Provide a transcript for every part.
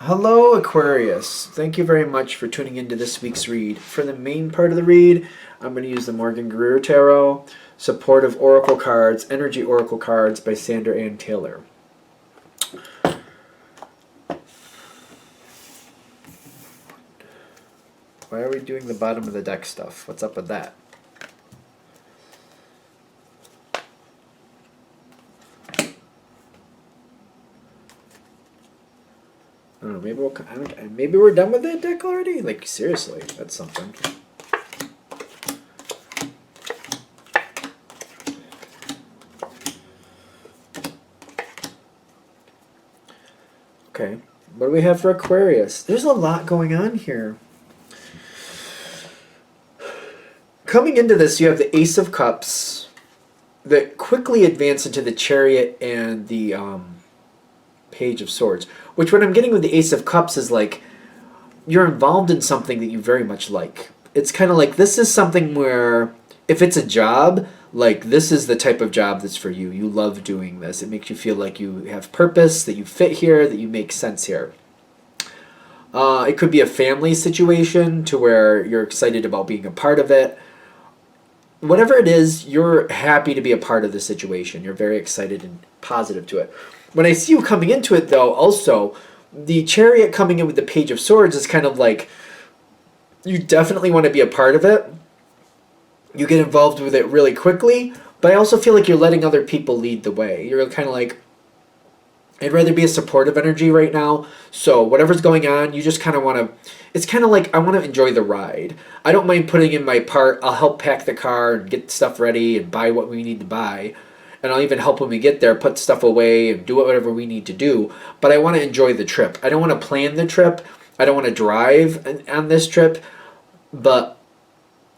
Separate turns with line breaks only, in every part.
Hello, Aquarius. Thank you very much for tuning into this week's read. For the main part of the read, I'm going to use the Morgan Greer Tarot, Supportive Oracle Cards, Energy Oracle Cards by Sandra Ann Taylor. Why are we doing the bottom of the deck stuff? What's up with that? I don't know, maybe we're done with that deck already? Like, seriously, that's something. Okay, what do we have for Aquarius? There's a lot going on here. Coming into this, you have the Ace of Cups that quickly advance into the Chariot and the Page of Swords. Which, what I'm getting with the Ace of Cups is like, you're involved in something that you very much like. It's kind of like, this is something where, if it's a job, like, this is the type of job that's for you. You love doing this. It makes you feel like you have purpose, that you fit here, that you make sense here. It could be a family situation to where you're excited about being a part of it. Whatever it is, you're happy to be a part of the situation. You're very excited and positive to it. When I see you coming into it, though, also, the Chariot coming in with the Page of Swords is kind of like, you definitely want to be a part of it. You get involved with it really quickly, but I also feel like you're letting other people lead the way. You're kind of like, I'd rather be a supportive energy right now, so whatever's going on, you just kind of want to, it's kind of like, I want to enjoy the ride. I don't mind putting in my part. I'll help pack the car and get stuff ready and buy what we need to buy. And I'll even help when we get there, put stuff away and do whatever we need to do. But I want to enjoy the trip. I don't want to plan the trip. I don't want to drive on this trip. But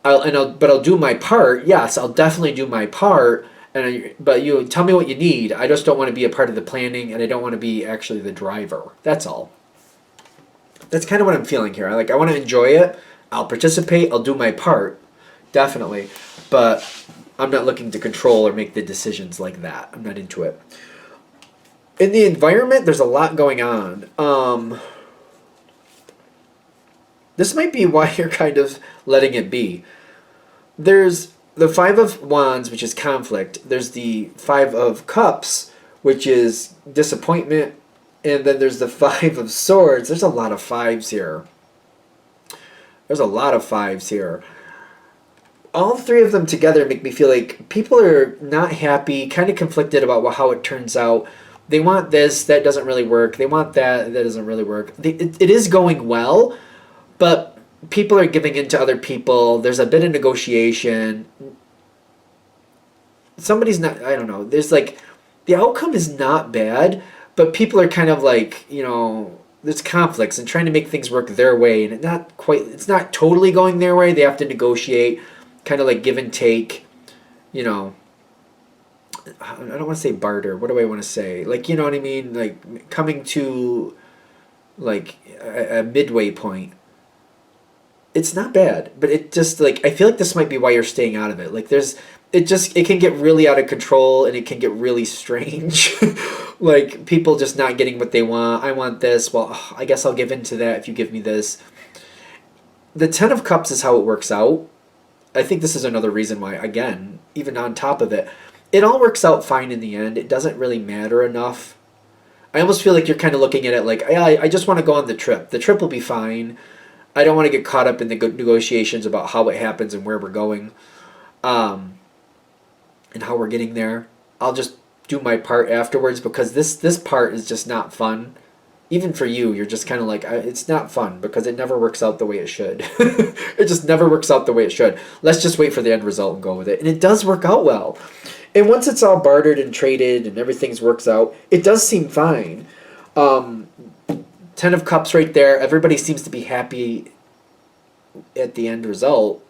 I'll do my part. Yes, I'll definitely do my part. But you tell me what you need. I just don't want to be a part of the planning, and I don't want to be actually the driver. That's all. That's kind of what I'm feeling here. I want to enjoy it. I'll participate. I'll do my part, definitely. But I'm not looking to control or make the decisions like that. I'm not into it. In the environment, there's a lot going on. This might be why you're kind of letting it be. There's the Five of Wands, which is conflict. There's the Five of Cups, which is disappointment. And then there's the Five of Swords. There's a lot of fives here. There's a lot of fives here. All three of them together make me feel like people are not happy, kind of conflicted about how it turns out. They want this, that doesn't really work. They want that, that doesn't really work. It is going well, but people are giving in to other people. There's a bit of negotiation. Somebody's not, I don't know. There's like, the outcome is not bad, but people are kind of like, there's conflicts and trying to make things work their way. And it's not totally going their way. They have to negotiate. Kind of like give and take, I don't want to say barter. What do I want to say? Like, you know what I mean? Like coming to like a midway point. It's not bad, but it just like, I feel like this might be why you're staying out of it. Like it can get really out of control and it can get really strange. Like people just not getting what they want. I want this. Well, I guess I'll give in to that if you give me this. The Ten of Cups is how it works out. I think this is another reason why, again, even on top of it, it all works out fine in the end. It doesn't really matter enough. I almost feel like you're kind of looking at it like, I just want to go on the trip. The trip will be fine. I don't want to get caught up in the negotiations about how it happens and where we're going and how we're getting there. I'll just do my part afterwards because this part is just not fun. Even for you, you're just kind of like, it's not fun because it never works out the way it should. It just never works out the way it should. Let's just wait for the end result and go with it. And it does work out well. And once it's all bartered and traded and everything works out, it does seem fine. Ten of Cups right there. Everybody seems to be happy at the end result.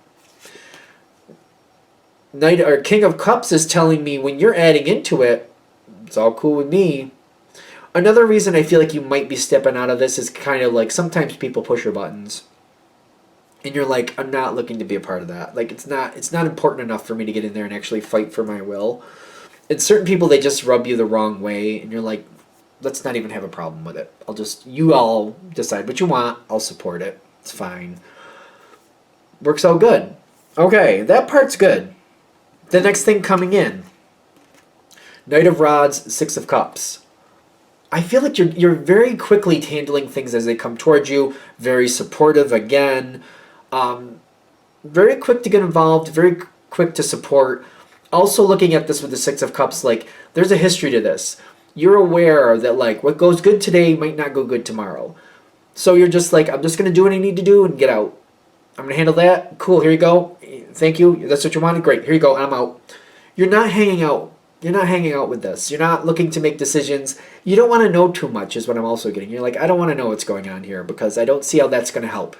King of Cups is telling me when you're adding into it, it's all cool with me. Another reason I feel like you might be stepping out of this is kind of like sometimes people push your buttons. And you're like, I'm not looking to be a part of that. Like it's not important enough for me to get in there and actually fight for my will. And certain people, they just rub you the wrong way. And you're like, let's not even have a problem with it. You all decide what you want. I'll support it. It's fine. Works out good. Okay, that part's good. The next thing coming in. Knight of Rods, Six of Cups. I feel like you're very quickly handling things as they come towards you. Very supportive again. Very quick to get involved. Very quick to support. Also looking at this with the Six of Cups, like, there's a history to this. You're aware that, like, what goes good today might not go good tomorrow. So you're just like, I'm just going to do what I need to do and get out. I'm going to handle that. Cool, here you go. Thank you. That's what you wanted? Great, here you go. I'm out. You're not hanging out. You're not hanging out with this. You're not looking to make decisions. You don't want to know too much is what I'm also getting. You're like, I don't want to know what's going on here because I don't see how that's going to help.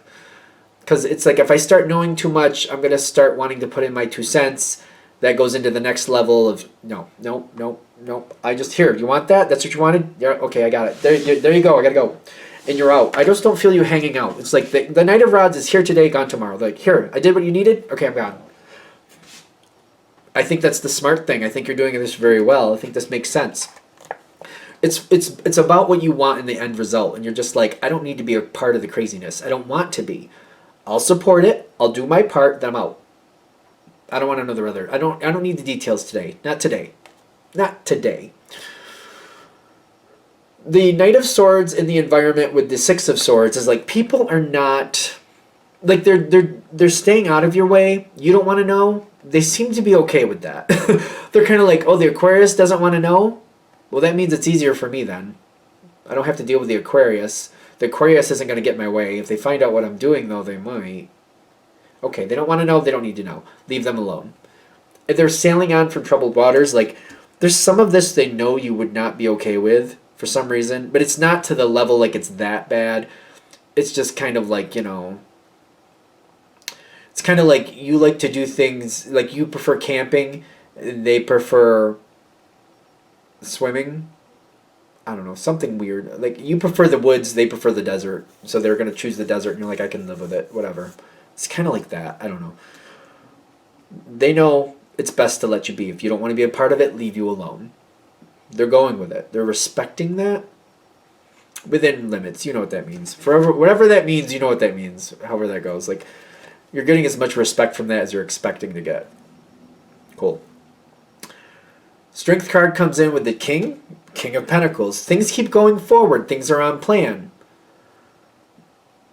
Because it's like if I start knowing too much, I'm going to start wanting to put in my 2 cents. That goes into the next level of, no. I just, here, you want that? That's what you wanted? Yeah, okay, I got it. There you go. I got to go. And you're out. I just don't feel you hanging out. It's like the Knight of Rods is here today, gone tomorrow. Like, here, I did what you needed. Okay, I'm gone. I think that's the smart thing. I think you're doing this very well. I think this makes sense. It's about what you want in the end result. And you're just like, I don't need to be a part of the craziness. I don't want to be. I'll support it. I'll do my part. Then I'm out. I don't want to know the other. I don't need the details today. Not today. Not today. The Knight of Swords in the environment with the Six of Swords is like people are not like they're staying out of your way. You don't want to know. They seem to be okay with that. They're kind of like, oh, the Aquarius doesn't want to know? Well, that means it's easier for me then. I don't have to deal with the Aquarius. The Aquarius isn't going to get my way. If they find out what I'm doing, though, they might. Okay, they don't want to know. They don't need to know. Leave them alone. If they're sailing on from troubled waters, like, there's some of this they know you would not be okay with for some reason, but it's not to the level like it's that bad. It's just kind of like, it's kind of like you like to do things, like you prefer camping, and they prefer swimming. I don't know, something weird. Like, you prefer the woods, they prefer the desert, so they're going to choose the desert, and you're like, I can live with it, whatever. It's kind of like that. I don't know. They know it's best to let you be. If you don't want to be a part of it, leave you alone. They're going with it. They're respecting that within limits. You know what that means. Forever, whatever that means, you know what that means. However that goes. Like, you're getting as much respect from that as you're expecting to get. Cool. Strength card comes in with the King. King of Pentacles. Things keep going forward. Things are on plan.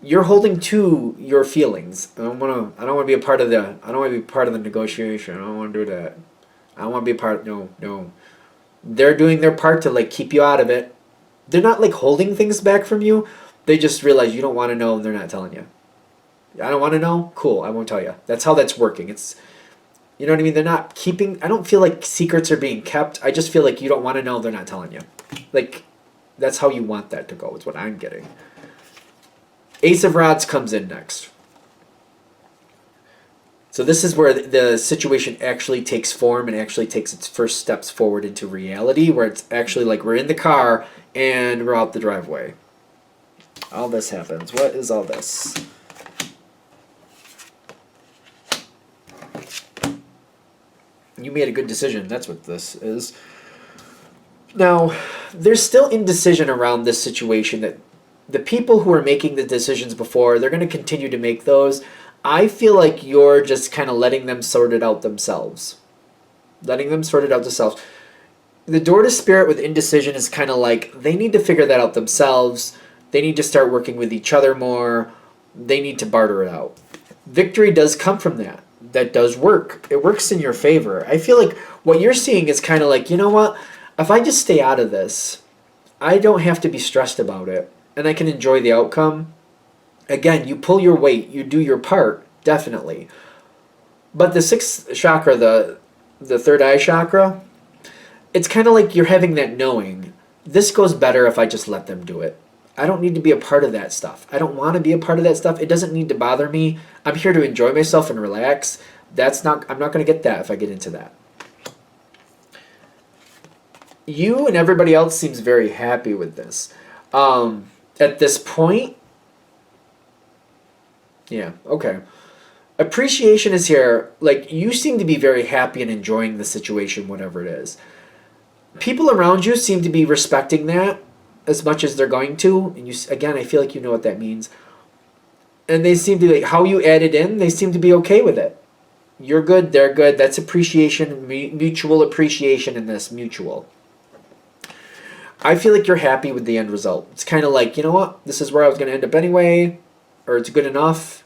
You're holding to your feelings. I don't want to be a part of the negotiation. I don't want to do that. I don't want to be a part. No. They're doing their part to, like, keep you out of it. They're not, like, holding things back from you. They just realize you don't want to know and they're not telling you. I don't want to know? Cool, I won't tell you. That's how that's working. It's, you know what I mean? They're not keeping, I don't feel like secrets are being kept. I just feel like you don't want to know, they're not telling you. Like, that's how you want that to go, is what I'm getting. Ace of Rods comes in next. So this is where the situation actually takes form and actually takes its first steps forward into reality, where it's actually like we're in the car and we're out the driveway. All this happens. What is all this? You made a good decision. That's what this is. Now, there's still indecision around this situation that the people who are making the decisions before, they're going to continue to make those. I feel like you're just kind of letting them sort it out themselves. Letting them sort it out themselves. The door to spirit with indecision is kind of like they need to figure that out themselves. They need to start working with each other more. They need to barter it out. Victory does come from that. That does work. It works in your favor. I feel like what you're seeing is kind of like, you know what? If I just stay out of this, I don't have to be stressed about it. And I can enjoy the outcome. Again, you pull your weight. You do your part. Definitely. But the sixth chakra, the third eye chakra, it's kind of like you're having that knowing. This goes better if I just let them do it. I don't need to be a part of that stuff. I don't want to be a part of that stuff. It doesn't need to bother me. I'm here to enjoy myself and relax. I'm not going to get that if I get into that. You and everybody else seems very happy with this. At this point, yeah, okay. Appreciation is here. Like, you seem to be very happy and enjoying the situation, whatever it is. People around you seem to be respecting that. as much as they're going to. And again, I feel like you know what that means. And they seem to, like, how you add it in, they seem to be okay with it. You're good, they're good. That's appreciation, mutual appreciation in this, mutual. I feel like you're happy with the end result. It's kind of like, you know what, this is where I was going to end up anyway, or it's good enough.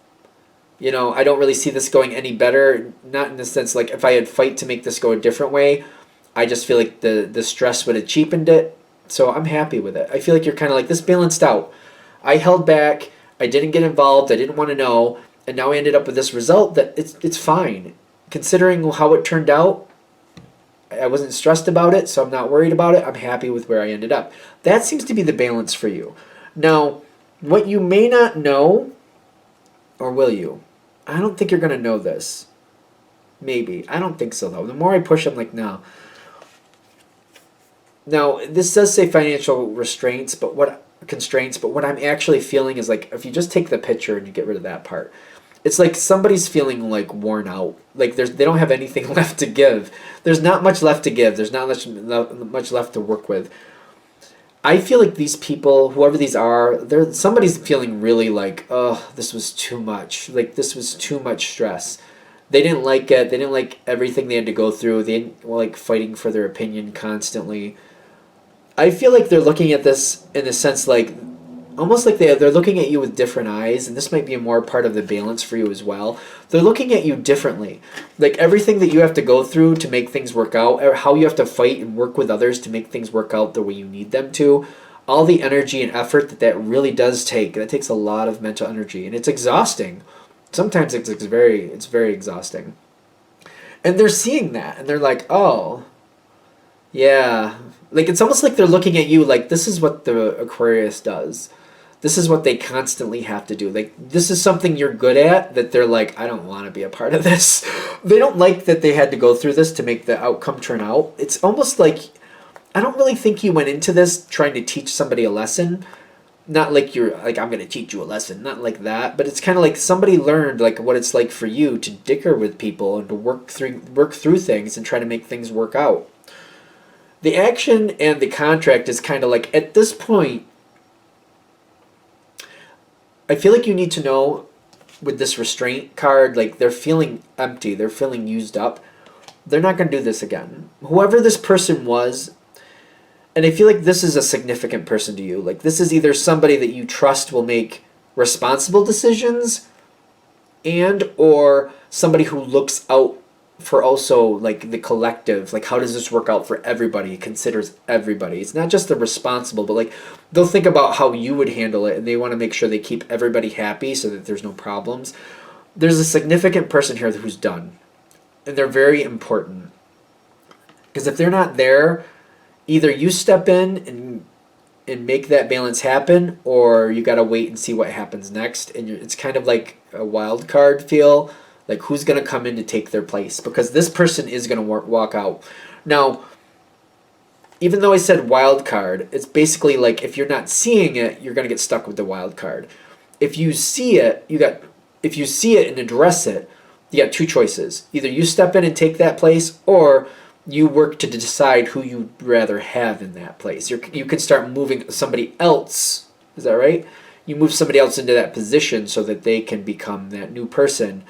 You know, I don't really see this going any better. Not in the sense, like, if I had fight to make this go a different way, I just feel like the stress would have cheapened it. So I'm happy with it. I feel like you're kind of like, this balanced out. I held back. I didn't get involved. I didn't want to know. And now I ended up with this result that it's fine. Considering how it turned out, I wasn't stressed about it, so I'm not worried about it. I'm happy with where I ended up. That seems to be the balance for you. Now, what you may not know, or will you? I don't think you're going to know this. Maybe. I don't think so, though. The more I push, I'm like, no. Now, this does say financial constraints, but what I'm actually feeling is, like, if you just take the picture and you get rid of that part, it's like somebody's feeling, like, worn out. Like, they don't have anything left to give. There's not much left to give. There's not much left to work with. I feel like these people, whoever these are, somebody's feeling really like, oh, this was too much. Like, this was too much stress. They didn't like it. They didn't like everything they had to go through. They didn't like fighting for their opinion constantly. I feel like they're looking at this in a sense, like, almost like they're looking at you with different eyes, and this might be a more part of the balance for you as well. They're looking at you differently. Like, everything that you have to go through to make things work out, or how you have to fight and work with others to make things work out the way you need them to, all the energy and effort that really does take. That takes a lot of mental energy, and it's exhausting. Sometimes it's very exhausting. And they're seeing that, and they're like, oh, yeah. Like, it's almost like they're looking at you like, this is what the Aquarius does. This is what they constantly have to do. Like, this is something you're good at that they're like, I don't want to be a part of this. They don't like that they had to go through this to make the outcome turn out. It's almost like, I don't really think you went into this trying to teach somebody a lesson. Not like you're like, I'm going to teach you a lesson. Not like that. But it's kind of like somebody learned, like, what it's like for you to dicker with people and to work through things and try to make things work out. The action and the contract is kind of like, at this point, I feel like you need to know with this restraint card, like, they're feeling empty. They're feeling used up. They're not going to do this again. Whoever this person was, and I feel like this is a significant person to you. Like, this is either somebody that you trust will make responsible decisions, and or somebody who looks out for also, like, the collective, like, how does this work out for everybody? It considers everybody. It's not just the responsible, but, like, they'll think about how you would handle it, and they want to make sure they keep everybody happy so that there's no problems. There's a significant person here who's done, and they're very important. Because if they're not there, either you step in and make that balance happen, or you got to wait and see what happens next. And it's kind of like a wild card feel. Like, who's going to come in to take their place? Because this person is going to walk out. Now, even though I said wild card, it's basically like, if you're not seeing it, you're going to get stuck with the wild card. If you see it, and address it, you got two choices. Either you step in and take that place, or you work to decide who you'd rather have in that place. You could start moving somebody else. Is that right? You move somebody else into that position so that they can become that new person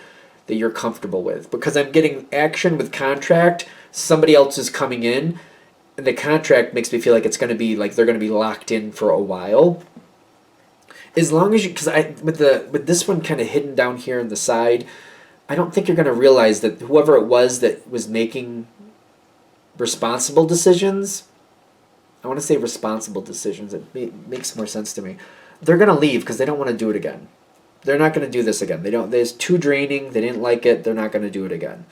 that you're comfortable with. Because I'm getting action with contract, somebody else is coming in, and the contract makes me feel like it's going to be like they're going to be locked in for a while. As long as you, because with this one kind of hidden down here on the side, I don't think you're going to realize that whoever it was that was making responsible decisions, I want to say responsible decisions, it makes more sense to me. They're going to leave because they don't want to do it again. They're not going to do this again. It's too draining. They didn't like it. They're not going to do it again.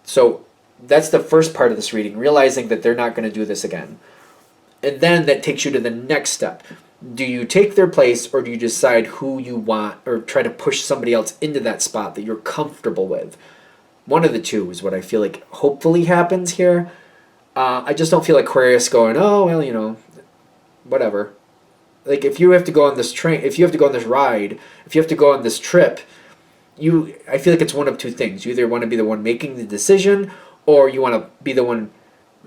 So that's the first part of this reading, realizing that they're not going to do this again. And then that takes you to the next step. Do you take their place, or do you decide who you want, or try to push somebody else into that spot that you're comfortable with? One of the two is what I feel like hopefully happens here. I just don't feel like Aquarius going, oh, well, whatever. Like, if you have to go on this train, if you have to go on this ride, if you have to go on this trip, I feel like it's one of two things. You either want to be the one making the decision, or you want to be the one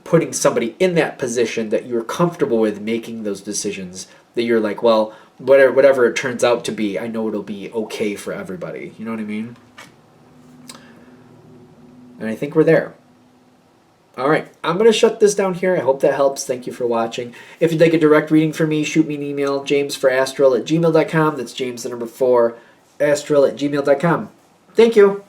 putting somebody in that position that you're comfortable with making those decisions, that you're like, well, whatever it turns out to be, I know it'll be okay for everybody. You know what I mean? And I think we're there. All right, I'm going to shut this down here. I hope that helps. Thank you for watching. If you'd like a direct reading from me, shoot me an email, jamesforastral@gmail.com. That's James, the number 4, astral@gmail.com. Thank you.